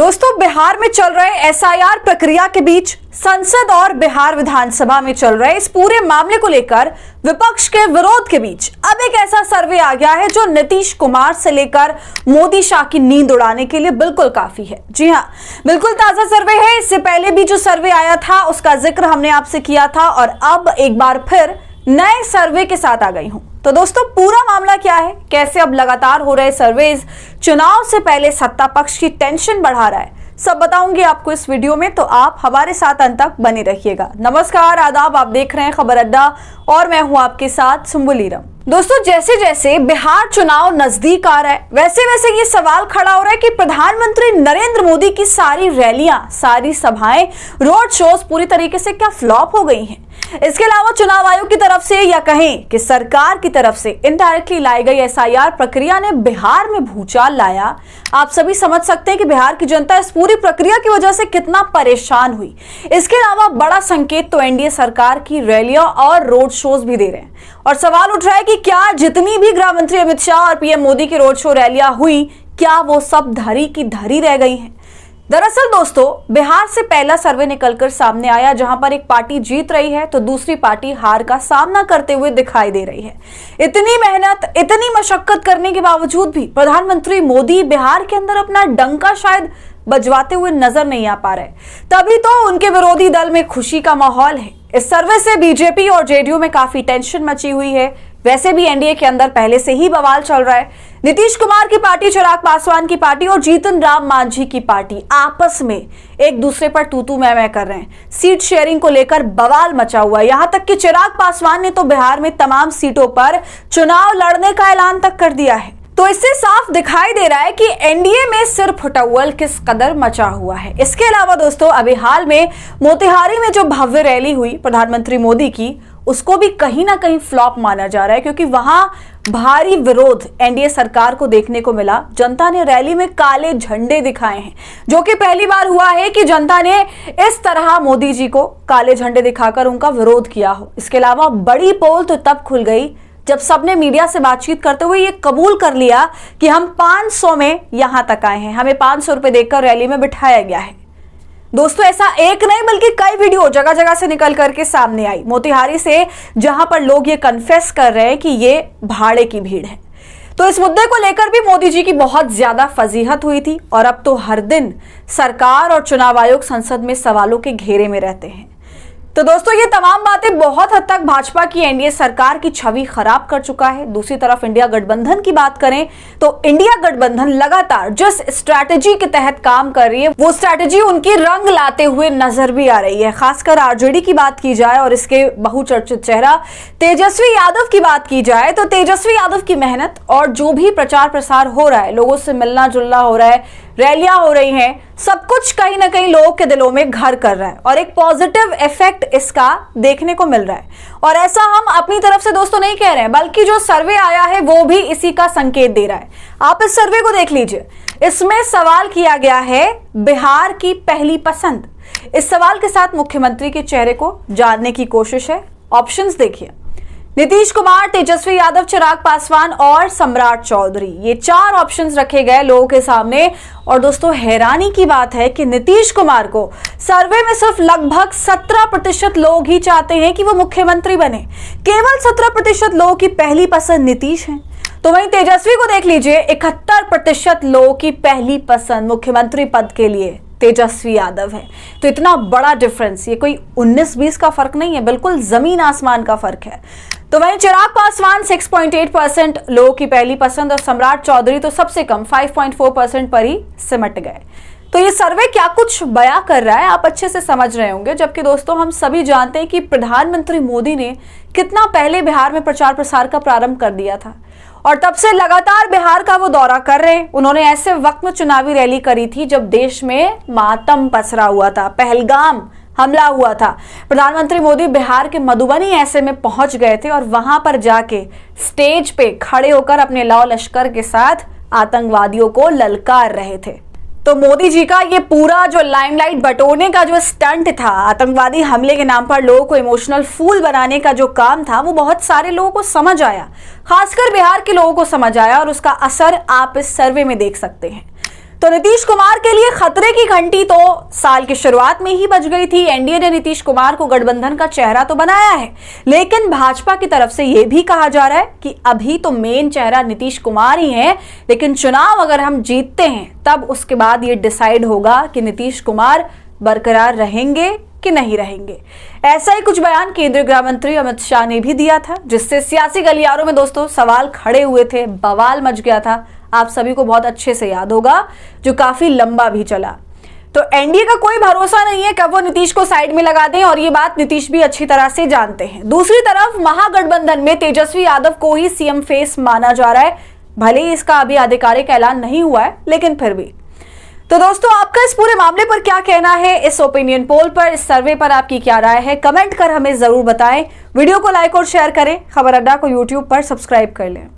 दोस्तों, बिहार में चल रहे एसआईआर प्रक्रिया के बीच संसद और बिहार विधानसभा में चल रहे इस पूरे मामले को लेकर विपक्ष के विरोध के बीच अब एक ऐसा सर्वे आ गया है जो नीतीश कुमार से लेकर मोदी शाह की नींद उड़ाने के लिए बिल्कुल काफी है। जी हां, बिल्कुल ताजा सर्वे है। इससे पहले भी जो सर्वे आया था उसका जिक्र हमने आपसे किया था और अब एक बार फिर नए सर्वे के साथ आ गई हूं। तो दोस्तों, पूरा मामला क्या है, कैसे अब लगातार हो रहे सर्वेज चुनाव से पहले सत्ता पक्ष की टेंशन बढ़ा रहा है, सब बताऊंगी आपको इस वीडियो में, तो आप हमारे साथ अंत तक बने रहिएगा। नमस्कार, आदाब, आप देख रहे हैं खबर अड्डा और मैं हूं आपके साथ सुम्बुलीरम। दोस्तों, जैसे जैसे बिहार चुनाव नजदीक आ रहा है वैसे वैसे ये सवाल खड़ा हो रहा है कि प्रधानमंत्री नरेंद्र मोदी की सारी रैलियां, सारी सभाएं, रोड शोज पूरी तरीके से क्या फ्लॉप हो गई हैं। इसके अलावा चुनाव आयोग की तरफ से या कहें कि सरकार की तरफ से इनडायरेक्टली लाई गई एसआईआर प्रक्रिया ने बिहार में भूचाल लाया। आप सभी समझ सकते हैं कि बिहार की जनता इस पूरी प्रक्रिया की वजह से कितना परेशान हुई। इसके अलावा बड़ा संकेत तो एनडीए सरकार की रैलियां और रोड शोज भी दे रहे हैं और सवाल उठ रहा है कि क्या जितनी भी गृह मंत्री अमित शाह और पीएम मोदी की रोड शो रैलियां हुई, क्या वो सब धरी की धरी रह गई हैं। दरअसल दोस्तों, बिहार से पहला सर्वे निकलकर सामने आया जहां पर एक पार्टी जीत रही है तो दूसरी पार्टी हार का सामना करते हुए दिखाई दे रही है। इतनी मेहनत, इतनी मशक्कत करने के बावजूद भी प्रधानमंत्री मोदी बिहार के अंदर अपना डंका शायद बजवाते हुए नजर नहीं आ पा रहे। तभी तो उनके विरोधी दल में खुशी का माहौल है। इस सर्वे से बीजेपी और जेडीयू में काफी टेंशन मची हुई है। वैसे भी एनडीए के अंदर पहले से ही बवाल चल रहा है। नीतीश कुमार की पार्टी, चिराग पासवान की पार्टी और जीतन राम मांझी की पार्टी आपस में एक दूसरे पर तू मैं कर रहे हैं। सीट शेयरिंग को लेकर बवाल मचा हुआ है। यहां तक कि चिराग पासवान ने तो बिहार में तमाम सीटों पर चुनाव लड़ने का ऐलान तक कर दिया है। तो इससे साफ दिखाई दे रहा है कि एनडीए में सिर्फ फुटअव्वल किस कदर मचा हुआ है। इसके अलावा दोस्तों, अभी हाल में मोतिहारी में जो भव्य रैली हुई प्रधानमंत्री मोदी की, उसको भी कहीं ना कहीं फ्लॉप माना जा रहा है क्योंकि वहां भारी विरोध एनडीए सरकार को देखने को मिला। जनता ने रैली में काले झंडे दिखाए हैं, जो कि पहली बार हुआ है कि जनता ने इस तरह मोदी जी को काले झंडे दिखाकर उनका विरोध किया हो। इसके अलावा बड़ी पोल तो तब खुल गई जब सबने मीडिया से बातचीत करते हुए ये कबूल कर लिया कि हम 500 में यहां तक आए हैं, हमें 500 रुपए देकर रैली में बिठाया गया है। दोस्तों, ऐसा एक नहीं बल्कि कई वीडियो जगह जगह से निकल करके सामने आई मोतिहारी से, जहां पर लोग ये कन्फेस कर रहे हैं कि ये भाड़े की भीड़ है। तो इस मुद्दे को लेकर भी मोदी जी की बहुत ज्यादा फजीहत हुई थी और अब तो हर दिन सरकार और चुनाव आयोग संसद में सवालों के घेरे में रहते हैं। तो दोस्तों, ये तमाम बातें बहुत हद तक भाजपा की एनडीए सरकार की छवि खराब कर चुका है। दूसरी तरफ इंडिया गठबंधन की बात करें तो इंडिया गठबंधन लगातार जिस स्ट्रैटेजी के तहत काम कर रही है वो स्ट्रैटेजी उनकी रंग लाते हुए नजर भी आ रही है। खासकर आरजेडी की बात की जाए और इसके बहुचर्चित चेहरा तेजस्वी यादव की बात की जाए तो तेजस्वी यादव की मेहनत और जो भी प्रचार प्रसार हो रहा है, लोगों से मिलना जुलना हो रहा है, रैलियां हो रही हैं, सब कुछ कहीं ना कहीं लोगों के दिलों में घर कर रहा है और एक पॉजिटिव इफेक्ट इसका देखने को मिल रहा है। और ऐसा हम अपनी तरफ से दोस्तों नहीं कह रहे हैं, बल्कि जो सर्वे आया है वो भी इसी का संकेत दे रहा है। आप इस सर्वे को देख लीजिए। इसमें सवाल किया गया है बिहार की पहली पसंद। इस सवाल के साथ मुख्यमंत्री के चेहरे को जानने की कोशिश है। ऑप्शंस देखिए, नीतीश कुमार, तेजस्वी यादव, चिराग पासवान और सम्राट चौधरी, ये 4 ऑप्शंस रखे गए लोगों के सामने। और दोस्तों, हैरानी की बात है कि नीतीश कुमार को सर्वे में सिर्फ लगभग 17% लोग ही चाहते हैं कि वो मुख्यमंत्री बने। केवल 17% लोगों की पहली पसंद नीतीश है। तो वहीं तेजस्वी को देख लीजिए, 71% लोगों की पहली पसंद मुख्यमंत्री पद के लिए तेजस्वी यादव है। तो इतना बड़ा डिफरेंस, ये कोई 19-20 का फर्क नहीं है, बिल्कुल जमीन आसमान का फर्क है। तो वहीं चिराग पासवान 6.8% लोगों की पहली पसंद और सम्राट चौधरी तो सबसे कम 5.4% पर ही सिमट गए। तो ये सर्वे क्या कुछ बयां कर रहा है आप अच्छे से समझ रहे होंगे। जबकि दोस्तों, हम सभी जानते हैं कि प्रधानमंत्री मोदी ने कितना पहले बिहार में प्रचार प्रसार का प्रारंभ कर दिया था और तब से लगातार बिहार का वो दौरा कर रहे हैं। उन्होंने ऐसे वक्त में चुनावी रैली करी थी जब देश में मातम पसरा हुआ था, पहलगाम हमला हुआ था। प्रधानमंत्री मोदी बिहार के मधुबनी ऐसे में पहुंच गए थे और वहां पर जाके स्टेज पे खड़े होकर अपने लाव लश्कर के साथ आतंकवादियों को ललकार रहे थे। तो मोदी जी का ये पूरा जो लाइमलाइट बटोरने का जो स्टंट था, आतंकवादी हमले के नाम पर लोगों को इमोशनल फूल बनाने का जो काम था, वो बहुत सारे लोगों को समझ आया, खासकर बिहार के लोगों को समझ आया और उसका असर आप इस सर्वे में देख सकते हैं। तो नीतीश कुमार के लिए खतरे की घंटी तो साल की शुरुआत में ही बज गई थी। एनडीए ने नीतीश कुमार को गठबंधन का चेहरा तो बनाया है, लेकिन भाजपा की तरफ से यह भी कहा जा रहा है कि अभी तो मेन चेहरा नीतीश कुमार ही है, लेकिन चुनाव अगर हम जीतते हैं तब उसके बाद ये डिसाइड होगा कि नीतीश कुमार बरकरार रहेंगे कि नहीं रहेंगे। ऐसा ही कुछ बयान केंद्रीय गृह मंत्री अमित शाह ने भी दिया था, जिससे सियासी गलियारों में दोस्तों सवाल खड़े हुए थे, बवाल मच गया था। आप सभी को बहुत अच्छे से याद होगा, जो काफी लंबा भी चला। तो एनडीए का कोई भरोसा नहीं है कब वो नीतीश को साइड में लगा दें, और ये बात नीतीश भी अच्छी तरह से जानते हैं। दूसरी तरफ महागठबंधन में तेजस्वी यादव को ही सीएम फेस माना जा रहा है। भले ही इसका अभी आधिकारिक ऐलान नहीं हुआ है, लेकिन फिर भी। तो दोस्तों, आपका इस पूरे मामले पर क्या कहना है? इस ओपिनियन पोल पर, इस सर्वे पर आपकी क्या राय है? कमेंट कर हमें जरूर बताएं। वीडियो को लाइक और शेयर करें। खबर अड्डा को यूट्यूब पर सब्सक्राइब कर लें।